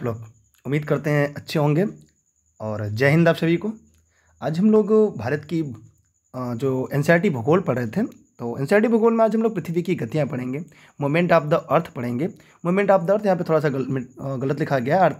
लोग? उम्मीद करते हैं अच्छे होंगे और जय हिंद आप सभी को। आज हम लोग भारत की जो एनसीईआरटी भूगोल पढ़ रहे थे, तो एनसीईआरटी भूगोल में आज हम लोग पृथ्वी की गतियाँ पढ़ेंगे, मोमेंट ऑफ द अर्थ पढ़ेंगे। मोमेंट ऑफ द अर्थ यहाँ पे थोड़ा सा गलत लिखा गया है,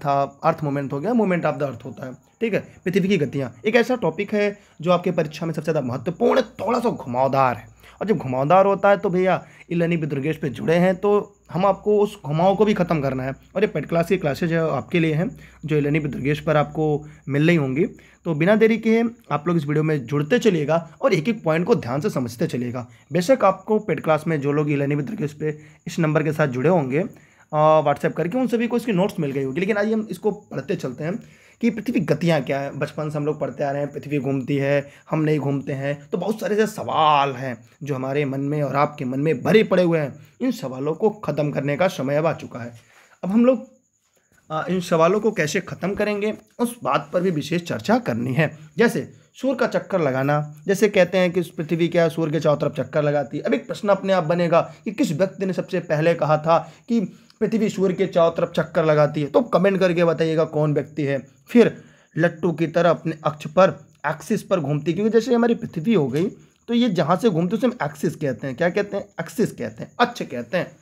अर्थ मोमेंट हो गया, मोमेंट ऑफ द अर्थ होता है। ठीक है, पृथ्वी की गतियाँ एक ऐसा टॉपिक है जो आपके परीक्षा में सबसे ज़्यादा महत्वपूर्ण है, थोड़ा सा घुमावदार है। और जब घुमावदार होता है तो भैया इलानी विद दुर्गेश पे जुड़े हैं, तो हम आपको उस घुमाव को भी ख़त्म करना है। और ये पेड क्लास की क्लासेज आपके लिए हैं जो इलानी विद दुर्गेश पर आपको मिल रही होंगी। तो बिना देरी के आप लोग इस वीडियो में जुड़ते चलिएगा और एक एक पॉइंट को ध्यान से समझते चलिएगा। बेशक आपको पेड क्लास में जो लोग इलानी विद दुर्गेश पे इस नंबर के साथ जुड़े होंगे व्हाट्सएप करके, उन सभी को इसकी नोट्स मिल गई होगी। लेकिन आइए हम इसको पढ़ते चलते हैं कि पृथ्वी गतियाँ क्या है। बचपन से हम लोग पढ़ते आ रहे हैं, पृथ्वी घूमती है, हम नहीं घूमते हैं। तो बहुत सारे ऐसे सवाल हैं जो हमारे मन में और आपके मन में भरे पड़े हुए हैं। इन सवालों को ख़त्म करने का समय अब आ चुका है। अब हम लोग इन सवालों को कैसे ख़त्म करेंगे उस बात पर भी विशेष चर्चा करनी है। जैसे सूर्य का चक्कर लगाना, जैसे कहते हैं कि पृथ्वी क्या सूर्य के चारों तरफ चक्कर लगाती है। अब एक प्रश्न अपने आप बनेगा कि किस व्यक्ति ने सबसे पहले कहा था कि पृथ्वी सूर्य के चारों तरफ चक्कर लगाती है? तो कमेंट करके बताइएगा कौन व्यक्ति है। फिर लट्टू की तरह अपने अक्ष पर, एक्सिस पर घूमती, क्योंकि जैसे हमारी पृथ्वी हो गई तो ये जहाँ से घूमती है उसे हम एक्सिस कहते हैं। क्या कहते हैं? एक्सिस कहते हैं, अक्ष कहते हैं।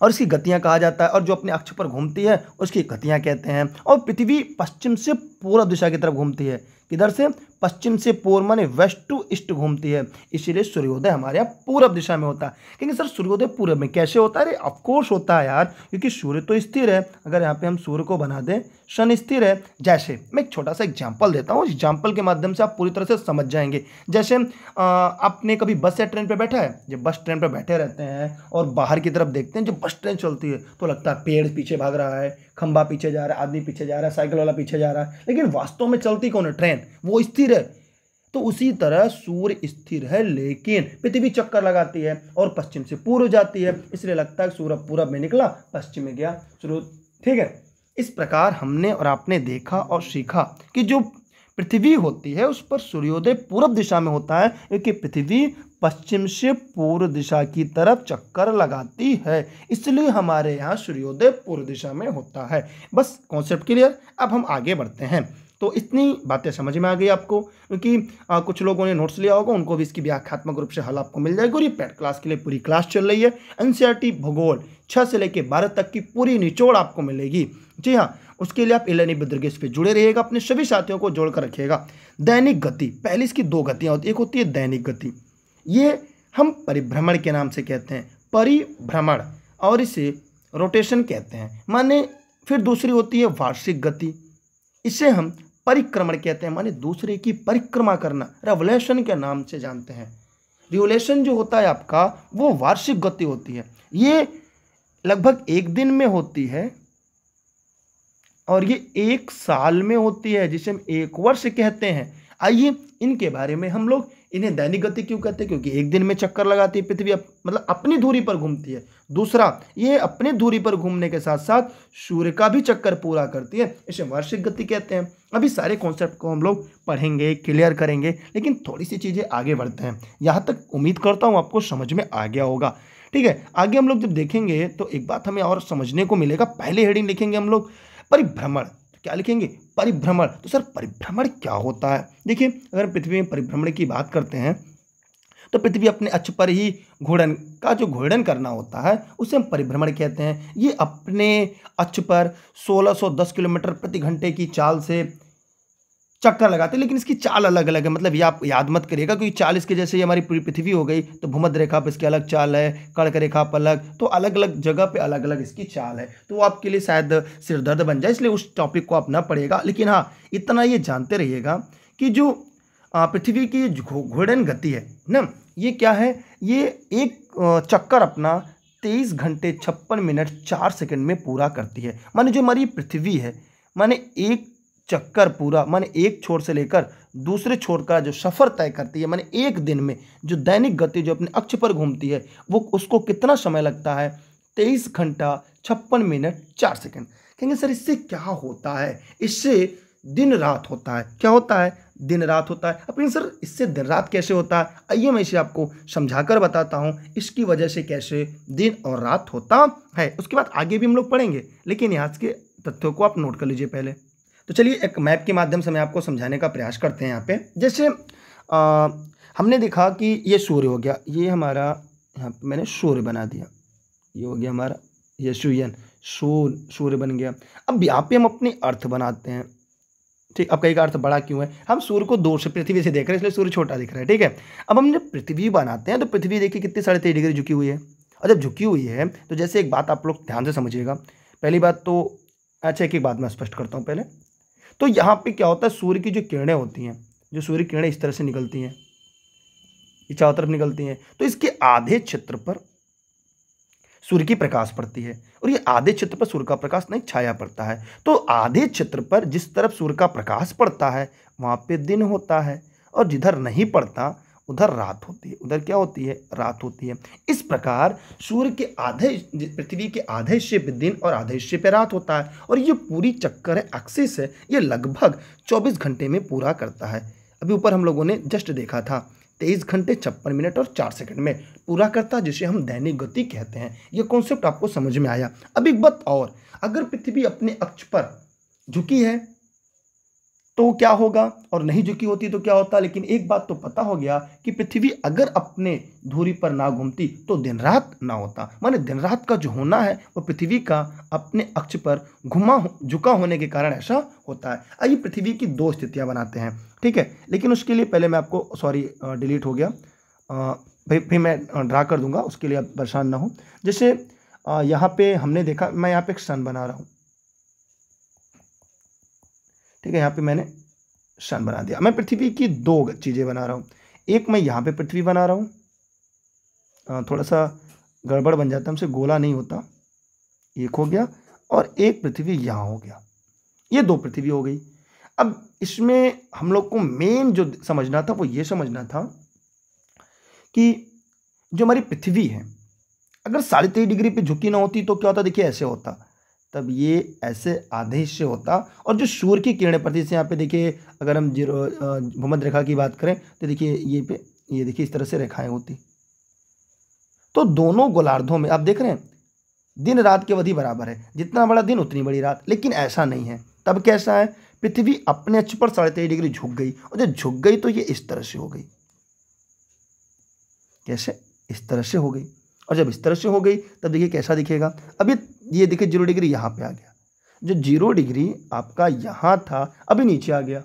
और इसकी गतियाँ कहा जाता है, और जो अपने अक्ष पर घूमती है उसकी गतियाँ कहते हैं। और पृथ्वी पश्चिम से पूर्व दिशा की तरफ घूमती है। किधर से? पश्चिम से पूर्व, माने वेस्ट टू ईस्ट घूमती है। इसीलिए सूर्योदय हमारे यहाँ पूर्व दिशा में होता है। क्योंकि सर सूर्योदय पूर्व में कैसे होता है? अरे ऑफकोर्स होता है यार, क्योंकि सूर्य तो स्थिर है। अगर यहाँ पे हम सूर्य को बना दें, सन स्थिर है। जैसे मैं एक छोटा सा एग्जाम्पल देता हूँ, इस एग्जाम्पल के माध्यम से आप पूरी तरह से समझ जाएंगे। जैसे आपने कभी बस या ट्रेन पर बैठा है? जब बस ट्रेन पर बैठे रहते हैं और बाहर की तरफ देखते हैं, जब बस ट्रेन चलती है तो लगता है पेड़ पीछे भाग रहा है, खंबा पीछे जा रहा है, आदमी पीछे जा रहा है, साइकिल वाला पीछे जा रहा है। लेकिन वास्तव में चलती कौन है? ट्रेन। वो स्थिर है। तो उसी तरह सूर्य स्थिर है, लेकिन पृथ्वी चक्कर लगाती है और पश्चिम से पूर्व जाती है। इसलिए लगता है सूर्य पूरब में निकला, पश्चिम में गया सूर्य। ठीक है, इस प्रकार हमने और आपने देखा और सीखा कि जो पृथ्वी होती है उस पर सूर्योदय पूर्व दिशा में होता है, क्योंकि पृथ्वी पश्चिम से पूर्व दिशा की तरफ चक्कर लगाती है। इसलिए हमारे यहाँ सूर्योदय पूर्व दिशा में होता है। बस कॉन्सेप्ट क्लियर। अब हम आगे बढ़ते हैं। तो इतनी बातें समझ में आ गई आपको, क्योंकि कुछ लोगों ने नोट्स लिया होगा, उनको भी इसकी व्याख्यात्मक रूप से हल आपको मिल जाएगी। और ये पेड क्लास के लिए पूरी क्लास चल रही है। एनसीईआरटी भूगोल 6 से लेकर 12 तक की पूरी निचोड़ आपको मिलेगी। जी हाँ, उसके लिए आप इलानी विद दुर्गेश पे जुड़े रहिएगा, अपने सभी साथियों को जोड़कर रखिएगा। दैनिक गति, पहले इसकी 2 गतियाँ होती हैं। एक होती है दैनिक गति, ये हम परिभ्रमण के नाम से कहते हैं, परिभ्रमण, और इसे रोटेशन कहते हैं, माने। फिर दूसरी होती है वार्षिक गति, इसे हम परिक्रमण कहते हैं, माने दूसरे की परिक्रमा करना, रेवोल्यूशन के नाम से जानते हैं। रिवोल्यूशन जो होता है आपका, वो वार्षिक गति होती है। ये लगभग 1 दिन में होती है और ये 1 साल में होती है, जिसे हम 1 वर्ष कहते हैं। आइए इनके बारे में हम लोग, इन्हें दैनिक गति क्यों कहते हैं? क्योंकि 1 दिन में चक्कर लगाती है पृथ्वी, मतलब अपनी धुरी पर घूमती है। दूसरा, ये अपनी धुरी पर घूमने के साथ साथ सूर्य का भी चक्कर पूरा करती है, इसे वार्षिक गति कहते हैं। अभी सारे कॉन्सेप्ट को हम लोग पढ़ेंगे, क्लियर करेंगे, लेकिन थोड़ी सी चीज़ें आगे बढ़ते हैं। यहाँ तक उम्मीद करता हूँ आपको समझ में आ गया होगा। ठीक है, आगे हम लोग जब देखेंगे तो एक बात हमें और समझने को मिलेगा। पहले हेडिंग लिखेंगे हम लोग परिभ्रमण। क्या लिखेंगे? परिभ्रमण। तो सर परिभ्रमण क्या होता है? देखिए, अगर पृथ्वी में परिभ्रमण की बात करते हैं तो पृथ्वी अपने अक्ष पर ही घूर्णन का, जो घूर्णन करना होता है उसे हम परिभ्रमण कहते हैं। ये अपने अक्ष पर 1610 किलोमीटर प्रति घंटे की चाल से चक्कर लगाते हैं, लेकिन इसकी चाल अलग अलग है। मतलब ये आप याद मत करिएगा, क्योंकि चाल इसके जैसे हमारी पूरी पृथ्वी हो गई तो भूमध्य रेखा पर इसकी अलग चाल है, कर्क रेखा पर अलग, तो अलग अलग जगह पे अलग अलग इसकी चाल है। तो वो आपके लिए शायद सिरदर्द बन जाए, इसलिए उस टॉपिक को आप ना पढ़िएगा। लेकिन हाँ, इतना ये जानते रहिएगा कि जो पृथ्वी की घूर्णन गति है ना, ये क्या है? ये एक चक्कर अपना 23 घंटे 56 मिनट 4 सेकंड में पूरा करती है। माने जो हमारी पृथ्वी है, माने एक चक्कर पूरा, माने एक छोर से लेकर दूसरे छोर का जो सफ़र तय करती है, माने 1 दिन में जो दैनिक गति जो अपने अक्ष पर घूमती है, वो उसको कितना समय लगता है? 23 घंटा 56 मिनट 4 सेकंड। कहेंगे सर इससे क्या होता है? इससे दिन रात होता है। क्या होता है? दिन रात होता है। अब सर इससे दिन रात कैसे होता है? आइए मैं इसे आपको समझाकर बताता हूँ, इसकी वजह से कैसे दिन और रात होता है। उसके बाद आगे भी हम लोग पढ़ेंगे, लेकिन यहाँ के तथ्यों को आप नोट कर लीजिए पहले। तो चलिए एक मैप के माध्यम से मैं आपको समझाने का प्रयास करते हैं। यहाँ पे जैसे हमने देखा कि ये सूर्य हो गया, ये हमारा यहाँ पे मैंने सूर्य बना दिया, ये हो गया हमारा ये सूर्य बन गया। अब यहाँ पे हम अपने अर्थ बनाते हैं, ठीक। अब कई का अर्थ बड़ा क्यों है, हम सूर्य को दूर से पृथ्वी से देख रहे हैं इसलिए सूर्य छोटा दिख रहा है, ठीक है। अब हम जब पृथ्वी बनाते हैं तो पृथ्वी देखिए कितनी 23.5 डिग्री झुकी हुई है। और जब झुकी हुई है तो जैसे एक बात आप लोग ध्यान से समझिएगा। पहली बात तो अच्छा एक बात मैं स्पष्ट करता हूँ पहले। तो यहाँ पे क्या होता है, सूर्य की जो किरणें होती हैं, जो सूर्य किरणें इस तरह से निकलती हैं, ये चारों तरफ निकलती हैं, तो इसके आधे क्षेत्र पर सूर्य की प्रकाश पड़ती है और ये आधे क्षेत्र पर सूर्य का प्रकाश नहीं छाया पड़ता है। तो आधे क्षेत्र पर जिस तरफ सूर्य का प्रकाश पड़ता है वहाँ पे दिन होता है और जिधर नहीं पड़ता उधर रात होती है। उधर क्या होती है, रात होती है। इस प्रकार सूर्य के आधे, पृथ्वी के आधे हिस्से पे दिन और आधे हिस्से पे रात होता है और ये पूरी चक्कर है, एक्सिस है, ये लगभग 24 घंटे में पूरा करता है। अभी ऊपर हम लोगों ने जस्ट देखा था 23 घंटे 56 मिनट और 4 सेकंड में पूरा करता है, जिसे हम दैनिक गति कहते हैं। ये कॉन्सेप्ट आपको समझ में आया। अब एक बात और, अगर पृथ्वी अपने अक्ष पर झुकी है तो क्या होगा और नहीं झुकी होती तो क्या होता। लेकिन एक बात तो पता हो गया कि पृथ्वी अगर अपने धुरी पर ना घूमती तो दिन रात ना होता। माने दिन रात का जो होना है वो पृथ्वी का अपने अक्ष पर झुका होने के कारण ऐसा होता है। आइए पृथ्वी की 2 स्थितियां बनाते हैं, ठीक है। लेकिन उसके लिए पहले मैं आपको, सॉरी डिलीट हो गया, भाई मैं ड्रा कर दूंगा, उसके लिए आप परेशान ना हो। जैसे यहाँ पे हमने देखा, मैं यहाँ पे एक सन बना रहा हूँ, ठीक है। यहाँ पे मैंने सन बना दिया। मैं पृथ्वी की 2 चीज़ें बना रहा हूँ। एक मैं यहाँ पे पृथ्वी बना रहा हूँ, थोड़ा सा गड़बड़ बन जाता है, हमसे गोला नहीं होता, एक हो गया, और एक पृथ्वी यहाँ हो गया। ये 2 पृथ्वी हो गई। अब इसमें हम लोग को मेन जो समझना था वो ये समझना था कि जो हमारी पृथ्वी है अगर 23.5 डिग्री पे झुकी ना होती तो क्या होता, देखिए ऐसे होता, तब ये ऐसे आधे हिस्से होता और जो सूर्य की किरणें पड़ती, जैसे यहाँ पे देखिए अगर हम भूमध्य रेखा की बात करें तो देखिए ये देखिए इस तरह से रेखाएं होती। तो दोनों गोलार्धों में आप देख रहे हैं दिन रात की अवधि बराबर है, जितना बड़ा दिन उतनी बड़ी रात। लेकिन ऐसा नहीं है। तब कैसा है, पृथ्वी अपने अक्ष पर 23.5 डिग्री झुक गई और जब झुक गई तो ये इस तरह से हो गई। कैसे, इस तरह से हो गई। और जब इस तरह से हो गई तब देखिए कैसा दिखेगा। अब ये देखिए 0 डिग्री यहाँ पे आ गया, जो 0 डिग्री आपका यहाँ था अभी नीचे आ गया,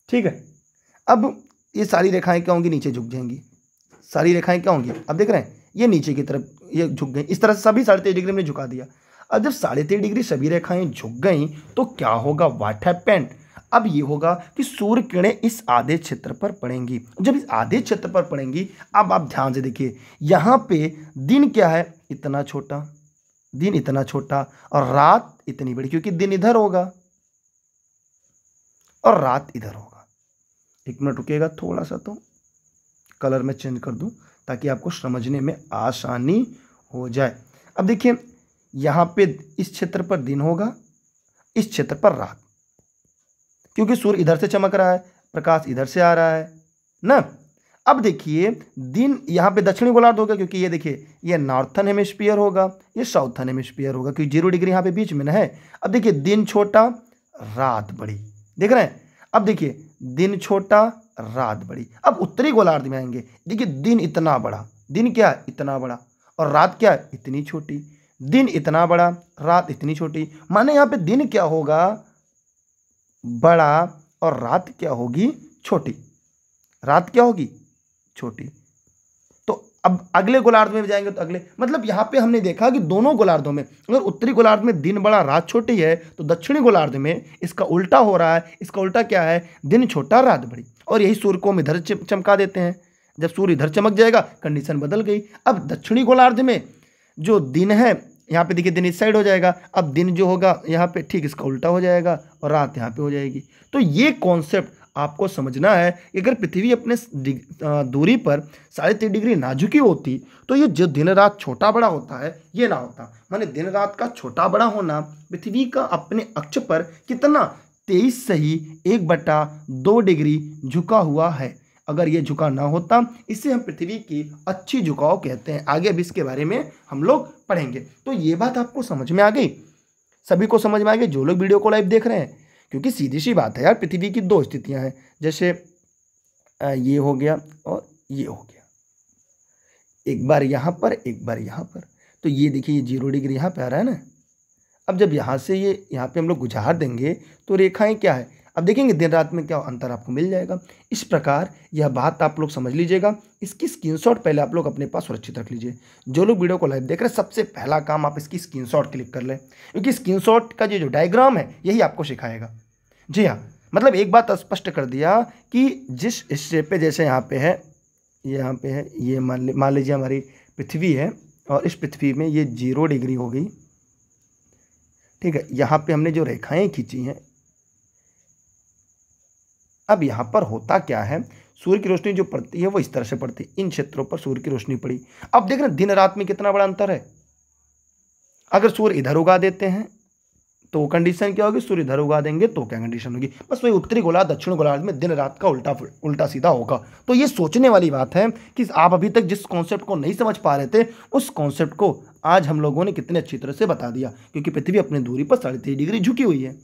ठीक है। अब ये सारी रेखाएं क्या होंगी, नीचे झुक जाएंगी। सारी रेखाएं क्या होंगी, अब देख रहे हैं ये नीचे की तरफ ये झुक गई। इस तरह से सभी 23.5 डिग्री में झुका दिया। अब जब 23.5 डिग्री सभी रेखाएं झुक गई तो क्या होगा, व्हाट हैपेंड। अब ये होगा कि सूर्य किरणें इस आधे क्षेत्र पर पड़ेंगी। जब इस आधे क्षेत्र पर पड़ेंगी, अब आप ध्यान से देखिए यहाँ पे दिन क्या है, इतना छोटा, दिन इतना छोटा और रात इतनी बड़ी, क्योंकि दिन इधर होगा और रात इधर होगा। 1 मिनट रुकिएगा, थोड़ा सा तो कलर में चेंज कर दूं ताकि आपको समझने में आसानी हो जाए। अब देखिए यहाँ पे इस क्षेत्र पर दिन होगा, इस क्षेत्र पर रात, क्योंकि सूर्य इधर से चमक रहा है, प्रकाश इधर से आ रहा है ना। अब देखिए दिन यहाँ पे दक्षिणी गोलार्ध होगा, क्योंकि ये देखिए ये नॉर्थन हेमिस्फीयर होगा, ये साउथर्न हेमिस्फीयर होगा, क्योंकि 0 डिग्री यहाँ पे बीच में ना है। अब देखिए दिन छोटा रात बड़ी, देख रहे हैं। अब देखिए दिन छोटा रात बड़ी। अब उत्तरी गोलार्ध में आएंगे, देखिए दिन इतना बड़ा, दिन क्या है इतना बड़ा, और रात क्या है इतनी छोटी। दिन इतना बड़ा, रात इतनी छोटी, माने यहाँ पे दिन क्या होगा, बड़ा, और रात क्या होगी, छोटी। रात क्या होगी, छोटी। तो अब अगले गोलार्ध में जाएंगे तो अगले, मतलब यहाँ पे हमने देखा कि दोनों गोलार्धों में, अगर उत्तरी गोलार्ध में दिन बड़ा रात छोटी है तो दक्षिणी गोलार्ध में इसका उल्टा हो रहा है। इसका उल्टा क्या है, दिन छोटा रात बड़ी। और यही सूर्य को हम इधर चमका देते हैं। जब सूर्य इधर चमक जाएगा कंडीशन बदल गई। अब दक्षिणी गोलार्ध में जो दिन है, यहाँ पे देखिए दिन इस साइड हो जाएगा, अब दिन जो होगा यहाँ पे ठीक इसका उल्टा हो जाएगा और रात यहाँ पे हो जाएगी। तो ये कॉन्सेप्ट आपको समझना है कि अगर पृथ्वी अपने दूरी पर 23.5 डिग्री ना झुकी होती तो ये जो दिन रात छोटा बड़ा होता है ये ना होता। माने दिन रात का छोटा बड़ा होना पृथ्वी का अपने अक्ष पर कितना 23 सही 1/2 डिग्री झुका हुआ है। अगर ये झुका ना होता, इसे हम पृथ्वी की अच्छी झुकाव कहते हैं। आगे अब इसके बारे में हम लोग पढ़ेंगे। तो ये बात आपको समझ में आ गई। सभी को समझ में आ गया जो लोग वीडियो को लाइव देख रहे हैं? क्योंकि सीधी सी बात है यार, पृथ्वी की दो स्थितियां हैं, जैसे ये हो गया और ये हो गया, एक बार यहाँ पर एक बार यहाँ पर। तो ये देखिए, ये 0 डिग्री यहाँ पे आ रहा है ना। अब जब यहाँ से ये यहाँ पे हम लोग गुजार देंगे तो रेखाएं क्या है, अब देखेंगे दिन रात में क्या अंतर आपको मिल जाएगा। इस प्रकार यह बात आप लोग समझ लीजिएगा। इसकी स्क्रीनशॉट पहले आप लोग अपने पास सुरक्षित रख लीजिए। जो लोग वीडियो को लाइव देख रहे हैं, सबसे पहला काम आप इसकी स्क्रीनशॉट क्लिक कर लें, क्योंकि स्क्रीनशॉट का जो डायग्राम है यही आपको सिखाएगा। जी हाँ, मतलब एक बात स्पष्ट कर दिया कि जिस हिस्से पे, जैसे यहाँ पे है, यहाँ पे है, ये मान लीजिए हमारी पृथ्वी है और इस पृथ्वी में ये 0 डिग्री हो गई, ठीक है। यहाँ पे हमने जो रेखाएं खींची हैं, अब यहाँ पर होता क्या है, सूर्य की रोशनी जो पड़ती है वो इस तरह से पड़ती है, इन क्षेत्रों पर सूर्य की रोशनी पड़ी। अब देख रहे हैं दिन रात में कितना बड़ा अंतर है। अगर सूर्य इधर उगा देते हैं तो कंडीशन क्या होगी, सूर्य इधर उगा देंगे तो क्या कंडीशन होगी। बस वही उत्तरी गोलार्ध दक्षिण गोलार्ध में दिन रात का उल्टा सीधा होगा। तो ये सोचने वाली बात है कि आप अभी तक जिस कॉन्सेप्ट को नहीं समझ पा रहे थे, उस कॉन्सेप्ट को आज हम लोगों ने कितने अच्छी तरह से बता दिया, क्योंकि पृथ्वी अपनी दूरी पर 3.5 डिग्री झुकी हुई है,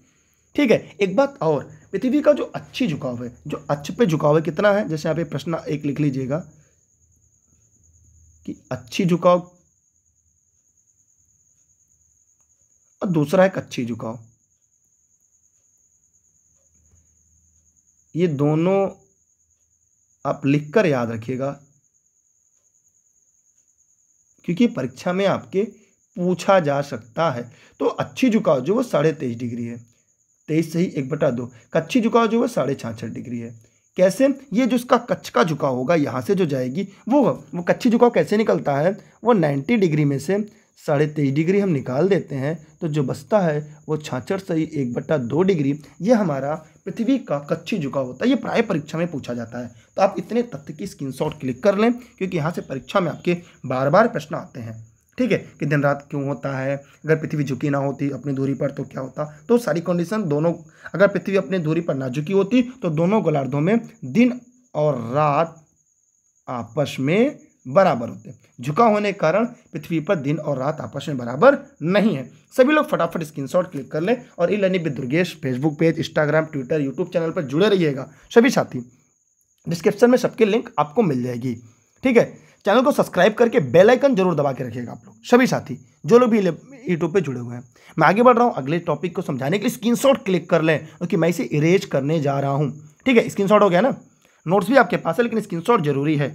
ठीक है। एक बात और, पृथ्वी का जो अच्छी झुकाव है, जो अक्ष पे झुकाव है कितना है, जैसे यहाँ पे प्रश्न एक लिख लीजिएगा कि अच्छी झुकाव और दूसरा है कच्छी झुकाव। ये दोनों आप लिखकर याद रखिएगा, क्योंकि परीक्षा में आपके पूछा जा सकता है। तो अच्छी झुकाव जो वो 23.5 डिग्री है, 23 सही 1/2। कच्छी झुकाव जो है 66.5 डिग्री है। कैसे, ये जो इसका कच्छ का झुकाव होगा यहाँ से जो जाएगी वो कच्छी झुकाव कैसे निकलता है, वो 90 डिग्री में से 23.5 डिग्री हम निकाल देते हैं, तो जो बचता है वो 66 सही 1/2 डिग्री। ये हमारा पृथ्वी का कच्छी झुकाव होता है। ये प्राय परीक्षा में पूछा जाता है। तो आप इतने तथ्य की स्क्रीनशॉट क्लिक कर लें, क्योंकि यहाँ से परीक्षा में आपके बार बार प्रश्न आते हैं, ठीक है, कि दिन रात क्यों होता है, अगर पृथ्वी झुकी ना होती अपनी दूरी पर तो क्या होता। तो सारी कंडीशन दोनों, अगर पृथ्वी अपनी दूरी पर ना झुकी होती तो दोनों गोलार्धों में दिन और रात आपस में बराबर होते। झुका होने के कारण पृथ्वी पर दिन और रात आपस में बराबर नहीं है। सभी लोग फटाफट स्क्रीनशॉट क्लिक कर लें और e-learning with Durgesh Facebook page, Instagram, Twitter, YouTube channel पर जुड़े रहिएगा। सभी साथी, डिस्क्रिप्शन में सबके लिंक आपको मिल जाएगी, ठीक है। चैनल को सब्सक्राइब करके बेल आइकन जरूर दबा के रखिएगा आप लोग, सभी साथी जो लोग भी यूट्यूब पे जुड़े हुए हैं। मैं आगे बढ़ रहा हूँ अगले टॉपिक को समझाने के लिए। स्क्रीनशॉट क्लिक कर लें, क्योंकि मैं इसे इरेज करने जा रहा हूँ, ठीक है। स्क्रीनशॉट हो गया ना, नोट्स भी आपके पास है, लेकिन स्क्रीनशॉट जरूरी है,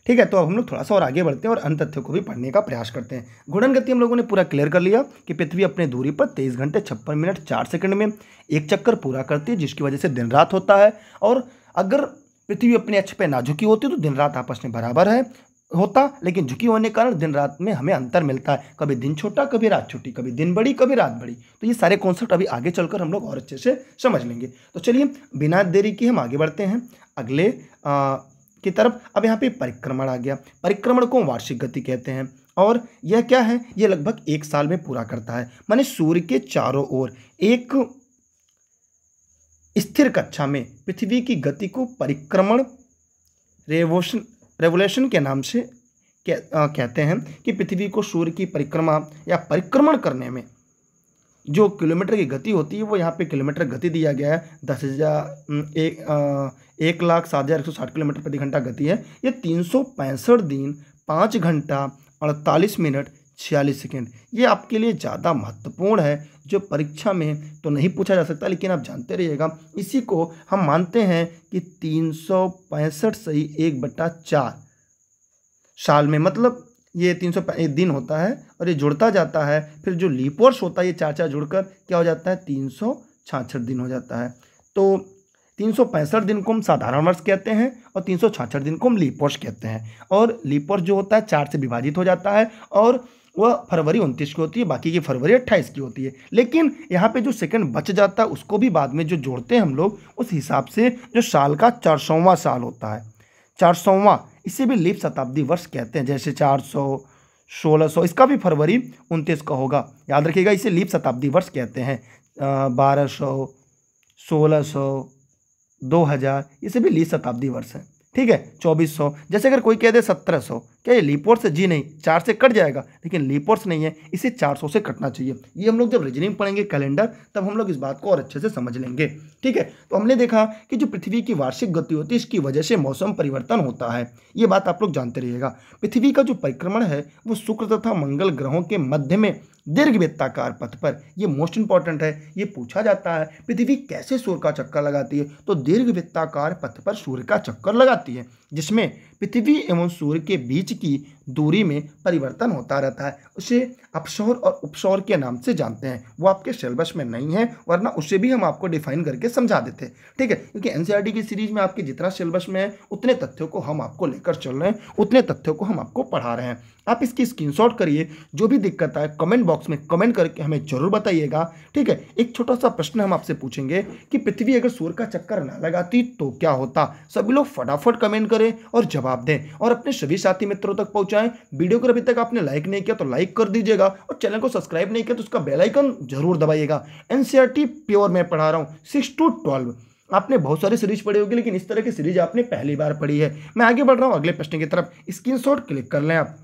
ठीक है। तो अब हम लोग थोड़ा सा और आगे बढ़ते हैं और अन्य तथ्यों को भी पढ़ने का प्रयास करते हैं। घूर्णन गति हम लोगों ने पूरा क्लियर कर लिया कि पृथ्वी अपने दूरी पर 23 घंटे 56 मिनट 4 सेकंड में एक चक्कर पूरा करती है, जिसकी वजह से दिन रात होता है। और अगर पृथ्वी अपने अक्ष पे ना झुकी होती तो दिन रात आपस में बराबर है होता, लेकिन झुकी होने के कारण दिन रात में हमें अंतर मिलता है। कभी दिन छोटा, कभी रात छोटी, कभी दिन बड़ी, कभी रात बड़ी। तो ये सारे कॉन्सेप्ट अभी आगे चलकर हम लोग और अच्छे से समझ लेंगे। तो चलिए बिना देरी के हम आगे बढ़ते हैं अगले की तरफ। अब यहाँ पे परिक्रमण आ गया। परिक्रमण को वार्षिक गति कहते हैं और यह क्या है, यह लगभग 1 साल में पूरा करता है। माने सूर्य के चारों ओर एक स्थिर कक्षा में पृथ्वी की गति को परिक्रमण रेवोल्यूशन के नाम से कहते हैं। कि पृथ्वी को सूर्य की परिक्रमा या परिक्रमण करने में जो किलोमीटर की गति होती है, वो यहाँ पे किलोमीटर गति दिया गया है। 1,07,160 किलोमीटर प्रति घंटा गति है। ये 365 दिन 5 घंटा 48 मिनट 46 सेकेंड। ये आपके लिए ज़्यादा महत्वपूर्ण है, जो परीक्षा में तो नहीं पूछा जा सकता, लेकिन आप जानते रहिएगा। इसी को हम मानते हैं कि 365 सही 1/4 साल में, मतलब ये 365 दिन होता है और ये जुड़ता जाता है। फिर जो लीप वर्ष होता है, ये 4 जुड़कर क्या हो जाता है, 366 दिन हो जाता है। तो 365 दिन को हम साधारण वर्ष कहते हैं और 366 दिन को हम लीप वर्ष कहते हैं। और लीप वर्ष जो होता है 4 से विभाजित हो जाता है और वह फरवरी 29 की होती है, बाकी की फरवरी 28 की होती है। लेकिन यहाँ पे जो सेकंड बच जाता है उसको भी बाद में जो जोड़ते हैं हम लोग, उस हिसाब से जो साल का 400वां साल होता है, 400वां, इसे भी लीप शताब्दी वर्ष कहते हैं। जैसे 400, 1600, इसका भी फरवरी 29 का होगा, याद रखिएगा, इसे लीप शताब्दी वर्ष कहते हैं। 1200, 1600, 2000, इसे भी लीप शताब्दी वर्ष है, ठीक है। 2400, जैसे अगर कोई कह दे 1700, क्या ये लीप वर्ष है? जी नहीं, 4 से कट जाएगा, लेकिन लीप वर्ष नहीं है, इसे 400 से कटना चाहिए। ये हम लोग जब रीजनिंग पढ़ेंगे कैलेंडर, तब हम लोग इस बात को और अच्छे से समझ लेंगे। ठीक है, तो हमने देखा कि जो पृथ्वी की वार्षिक गति होती है, इसकी वजह से मौसम परिवर्तन होता है। ये बात आप लोग जानते रहिएगा। पृथ्वी का जो परिक्रमण है वो शुक्र तथा मंगल ग्रहों के मध्य में दीर्घवृत्ताकार पथ पर, ये मोस्ट इंपॉर्टेंट है, ये पूछा जाता है पृथ्वी कैसे सूर्य का चक्कर लगाती है, तो दीर्घवृत्ताकार पथ पर सूर्य का चक्कर लगाती है, जिसमें पृथ्वी एवं सूर्य के बीच की दूरी में परिवर्तन होता रहता है। उसे अपसौर और उपसौर के नाम से जानते हैं। वो आपके सिलेबस में नहीं है, वरना उसे भी हम आपको डिफाइन करके समझा देते। ठीक है, क्योंकि एनसीईआरटी की सीरीज में आपके जितना सिलेबस में है उतने तथ्यों को हम आपको लेकर चल रहे हैं, उतने तथ्यों को हम आपको पढ़ा रहे हैं। आप इसकी स्क्रीनशॉट करिए, जो भी दिक्कत आए कमेंट बॉक्स में कमेंट करके हमें जरूर बताइएगा। ठीक है, एक छोटा सा प्रश्न हम आपसे पूछेंगे कि पृथ्वी अगर सूर्य का चक्कर ना लगाती तो क्या होता। सभी लोग फटाफट कमेंट करें और जवाब दें और अपने सभी साथी मित्रों तक पहुंचाएं। वीडियो को अभी तक आपने लाइक नहीं किया तो लाइक कर दीजिएगा, और चैनल को सब्सक्राइब नहीं किया तो उसका बेल आइकन जरूर दबाइएगा। एनसीईआरटी प्योर मैं पढ़ा रहा हूँ 6 to 12। आपने बहुत सारी सीरीज पढ़ी होगी, लेकिन इस तरह की सीरीज आपने पहली बार पढ़ी है। मैं आगे बढ़ रहा हूँ अगले प्रश्न की तरफ, स्क्रीनशॉट क्लिक कर लें आप।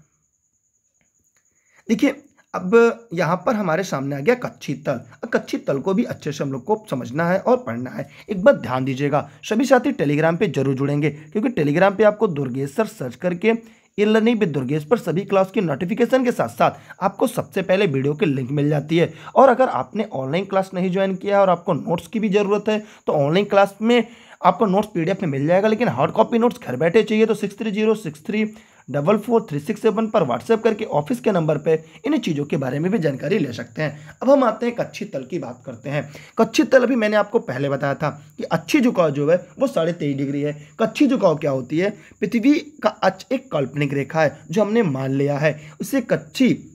देखिए, अब यहाँ पर हमारे सामने आ गया कच्ची तल। कच्ची तल को भी अच्छे से हम लोग को समझना है और पढ़ना है। एक बात ध्यान दीजिएगा, सभी साथी टेलीग्राम पे जरूर जुड़ेंगे, क्योंकि टेलीग्राम पे आपको दुर्गेश सर सर्च करके ई लर्निंग विद दुर्गेश पर सभी क्लास की नोटिफिकेशन के साथ साथ आपको सबसे पहले वीडियो की लिंक मिल जाती है। और अगर आपने ऑनलाइन क्लास नहीं ज्वाइन किया और आपको नोट्स की भी ज़रूरत है, तो ऑनलाइन क्लास में आपको नोट्स पीडीएफ में मिल जाएगा, लेकिन हार्ड कॉपी नोट्स घर बैठे चाहिए तो 6306344367 पर व्हाट्सएप करके ऑफिस के नंबर पे इन चीज़ों के बारे में भी जानकारी ले सकते हैं। अब हम आते हैं कच्ची तल की बात करते हैं। कच्ची तल अभी मैंने आपको पहले बताया था कि अच्छी झुकाव जो है वो 23.5 डिग्री है। कच्ची झुकाव क्या होती है? पृथ्वी का अक्ष एक काल्पनिक रेखा है जो हमने मान लिया है, उसे कच्ची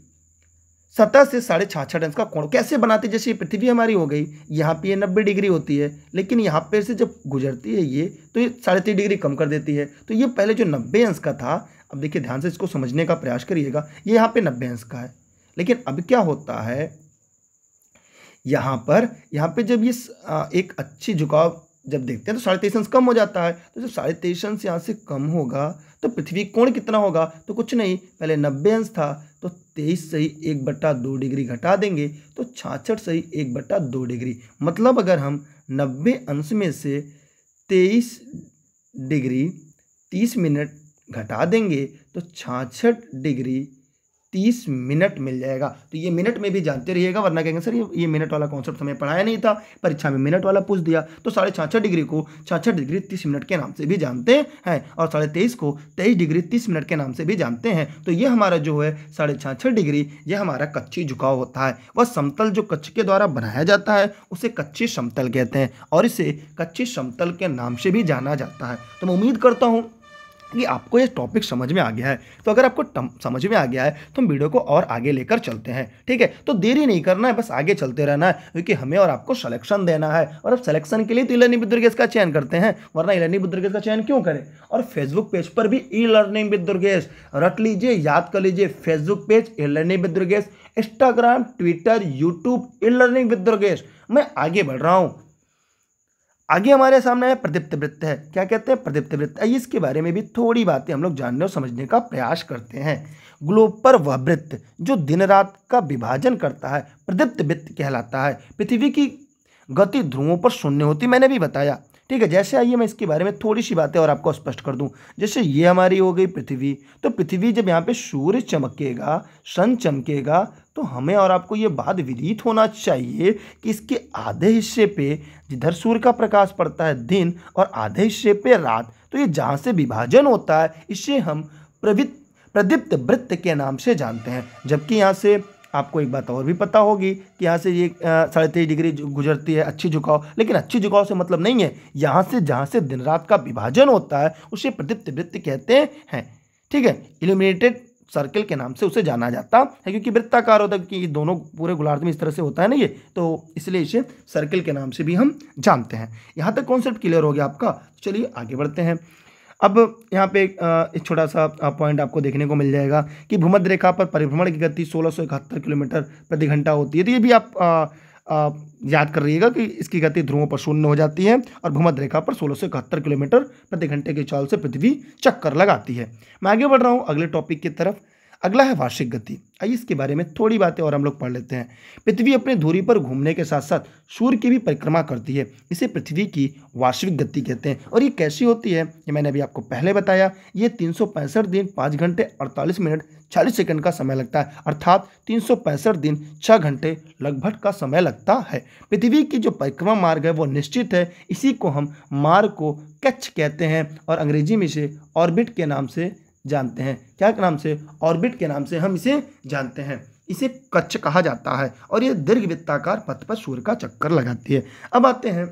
सतह से 66.5 अंश का कोण कैसे बनाते। जैसे पृथ्वी हमारी हो गई, यहाँ पे ये 90 डिग्री होती है, लेकिन यहाँ पे से जब गुजरती है ये, तो ये 3.5 डिग्री कम कर देती है। तो ये पहले जो 90 अंश का था, अब देखिए ध्यान से इसको समझने का प्रयास करिएगा, ये यहाँ पे 90 अंश का है, लेकिन अब क्या होता है यहाँ पे जब ये एक अच्छी झुकाव जब देखते हैं तो 23.5 अंश कम हो जाता है। तो जब 23.5 अंश यहाँ से कम होगा तो पृथ्वी कोण कितना होगा? तो कुछ नहीं, पहले 90 अंश था तो 23 सही 1/2 डिग्री घटा देंगे तो 66 सही 1/2 डिग्री। मतलब अगर हम 90 अंश में से 23 डिग्री 30 मिनट घटा देंगे तो 66 डिग्री 30 मिनट मिल जाएगा। तो ये मिनट में भी जानते रहिएगा, वरना कहेंगे सर ये मिनट वाला कॉन्सेप्ट हमें पढ़ाया नहीं था, परीक्षा में मिनट वाला पूछ दिया। तो 66.5 डिग्री को 66 डिग्री 30 मिनट के नाम से भी जानते हैं, और 23.5 को 23 डिग्री 30 मिनट के नाम से भी जानते हैं। तो ये हमारा जो है 66.5 डिग्री, ये हमारा कच्ची झुकाव होता है। वह समतल जो कच्छ के द्वारा बनाया जाता है उसे कच्ची समतल कहते हैं, और इसे कच्ची समतल के नाम से भी जाना जाता है। तो मैं उम्मीद करता हूँ कि आपको ये टॉपिक समझ में आ गया है। तो अगर आपको समझ में आ गया है तो हम वीडियो को और आगे लेकर चलते हैं। ठीक है, तो देरी नहीं करना है, बस आगे चलते रहना है, क्योंकि हमें और आपको सिलेक्शन देना है। और अब सिलेक्शन के लिए तो ई लर्निंग विद दुर्गेश का चयन करते हैं, वरना ई लर्निंग विद दुर्गेश का चयन क्यों करें। और फेसबुक पेज पर भी ई लर्निंग विद दुर्गेश, रट लीजिए, याद कर लीजिए, Facebook page e learning with Durgesh, Instagram, Twitter, YouTube e learning with Durgesh. मैं आगे बढ़ रहा हूँ। आगे हमारे सामने है प्रदीप्त वृत्त है। क्या कहते हैं? प्रदीप्त वृत्त। आइए इसके बारे में भी थोड़ी बातें हम लोग जानने और समझने का प्रयास करते हैं। ग्लोब पर वह वृत्त जो दिन रात का विभाजन करता है प्रदीप्त वृत्त कहलाता है। पृथ्वी की गति ध्रुवों पर शून्य होती, मैंने भी बताया। ठीक है, जैसे आइए मैं इसके बारे में थोड़ी सी बातें और आपको स्पष्ट कर दूं। जैसे ये हमारी हो गई पृथ्वी, तो पृथ्वी जब यहाँ पे सूर्य चमकेगा, सन चमकेगा, तो हमें और आपको ये बात विदित होना चाहिए कि इसके आधे हिस्से पे जिधर सूर्य का प्रकाश पड़ता है दिन, और आधे हिस्से पे रात, तो ये जहाँ से विभाजन होता है इसे हम प्रदीप्त वृत्त के नाम से जानते हैं। जबकि यहाँ से आपको एक बात और भी पता होगी कि यहाँ से ये 23.5 डिग्री गुजरती है अच्छी झुकाव, लेकिन अच्छी झुकाव से मतलब नहीं है। यहाँ से जहाँ से दिन रात का विभाजन होता है उसे प्रदीप्त वृत्त कहते हैं। ठीक है, इल्यूमिनेटेड सर्कल के नाम से उसे जाना जाता है, क्योंकि वृत्ताकार होता है, क्योंकि दोनों पूरे गोलार्ध में इस तरह से होता है ना ये, तो इसलिए इसे सर्कल के नाम से भी हम जानते हैं। यहाँ तक कॉन्सेप्ट क्लियर हो गया आपका। चलिए आगे बढ़ते हैं। अब यहाँ पे एक छोटा सा पॉइंट आपको देखने को मिल जाएगा कि भूमध्य रेखा पर परिभ्रमण की गति 1671 किलोमीटर प्रति घंटा होती है। तो ये भी आप याद कर रहिएगा कि इसकी गति ध्रुवों पर 0 हो जाती है और भूमध्य रेखा पर 1671 किलोमीटर प्रति घंटे की चाल से पृथ्वी चक्कर लगाती है। मैं आगे बढ़ रहा हूँ अगले टॉपिक की तरफ। अगला है वार्षिक गति। आइए इसके बारे में थोड़ी बातें और हम लोग पढ़ लेते हैं। पृथ्वी अपने धुरी पर घूमने के साथ साथ सूर्य की भी परिक्रमा करती है। इसे पृथ्वी की वार्षिक गति कहते हैं। और ये कैसी होती है, ये मैंने अभी आपको पहले बताया। ये 365 दिन 5 घंटे 48 मिनट 40 सेकंड का समय लगता है, अर्थात 365 दिन 6 घंटे लगभग का समय लगता है। पृथ्वी की जो परिक्रमा मार्ग है वो निश्चित है। इसी को हम मार्ग को कक्ष कहते हैं और अंग्रेजी में इसे ऑर्बिट के नाम से जानते हैं। क्या नाम से? ऑर्बिट के नाम से हम इसे जानते हैं। इसे कक्ष कहा जाता है और ये दीर्घवृत्ताकार पथ पर सूर्य का चक्कर लगाती है। अब आते हैं,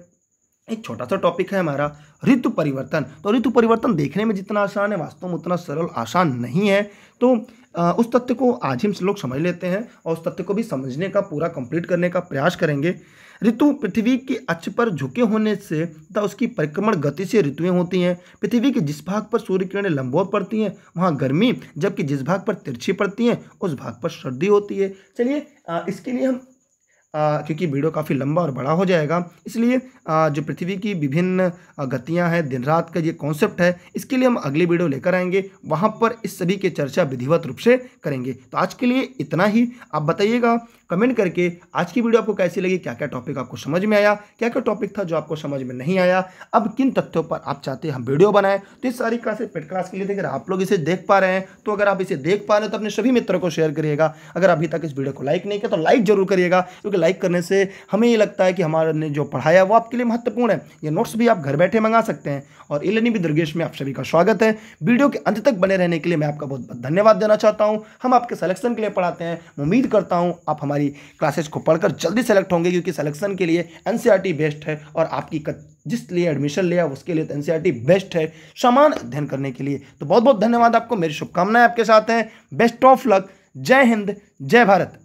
एक छोटा सा टॉपिक है हमारा ऋतु परिवर्तन। तो ऋतु परिवर्तन देखने में जितना आसान है वास्तव में उतना सरल आसान नहीं है। तो उस तथ्य को आज हम लोग समझ लेते हैं और उस तथ्य को भी समझने का पूरा कंप्लीट करने का प्रयास करेंगे। ऋतु पृथ्वी की अक्ष पर झुके होने से तथा उसकी परिक्रमण गति से ऋतुएं होती हैं। पृथ्वी के जिस भाग पर सूर्य किरणें लंबवत पड़ती हैं वहाँ गर्मी, जबकि जिस भाग पर तिरछी पड़ती हैं उस भाग पर सर्दी होती है। चलिए इसके लिए हम क्योंकि वीडियो काफ़ी लंबा और बड़ा हो जाएगा, इसलिए जो पृथ्वी की विभिन्न गतियां हैं, दिन रात का ये कॉन्सेप्ट है, इसके लिए हम अगली वीडियो लेकर आएंगे। वहां पर इस सभी की चर्चा विधिवत रूप से करेंगे। तो आज के लिए इतना ही। आप बताइएगा कमेंट करके आज की वीडियो आपको कैसी लगी, क्या क्या टॉपिक आपको समझ में आया, क्या क्या टॉपिक था जो आपको समझ में नहीं आया, अब किन तथ्यों पर आप चाहते हैं हम वीडियो बनाएं। तो इस सारी क्लासेस पेड क्लास के लिए अगर आप लोग इसे देख पा रहे हैं, तो अगर आप इसे देख पा रहे हैं तो अपने सभी मित्रों को शेयर करिएगा। अगर अभी तक इस वीडियो को लाइक नहीं किया तो लाइक जरूर करिएगा, क्योंकि लाइक करने से हमें ये लगता है कि हमारे जो पढ़ाया वो आपके लिए महत्वपूर्ण है। ये नोट्स भी आप घर बैठे मंगा सकते हैं। और ई-लर्निंग विद दुर्गेश में आप सभी का स्वागत है। वीडियो के अंत तक बने रहने के लिए मैं आपका बहुत बहुत धन्यवाद देना चाहता हूं। हम आपके सिलेक्शन के लिए पढ़ाते हैं। उम्मीद करता हूं आप हमारी क्लासेस को पढ़कर जल्दी सेलेक्ट होंगे, क्योंकि सिलेक्शन के लिए एनसीईआरटी बेस्ट है और आपकी जिस लिए एडमिशन लिया उसके लिए एनसीईआरटी बेस्ट है समान अध्ययन करने के लिए। तो बहुत बहुत धन्यवाद आपको। मेरी शुभकामनाएं आपके साथ हैं। Best of luck. जय हिंद, जय भारत।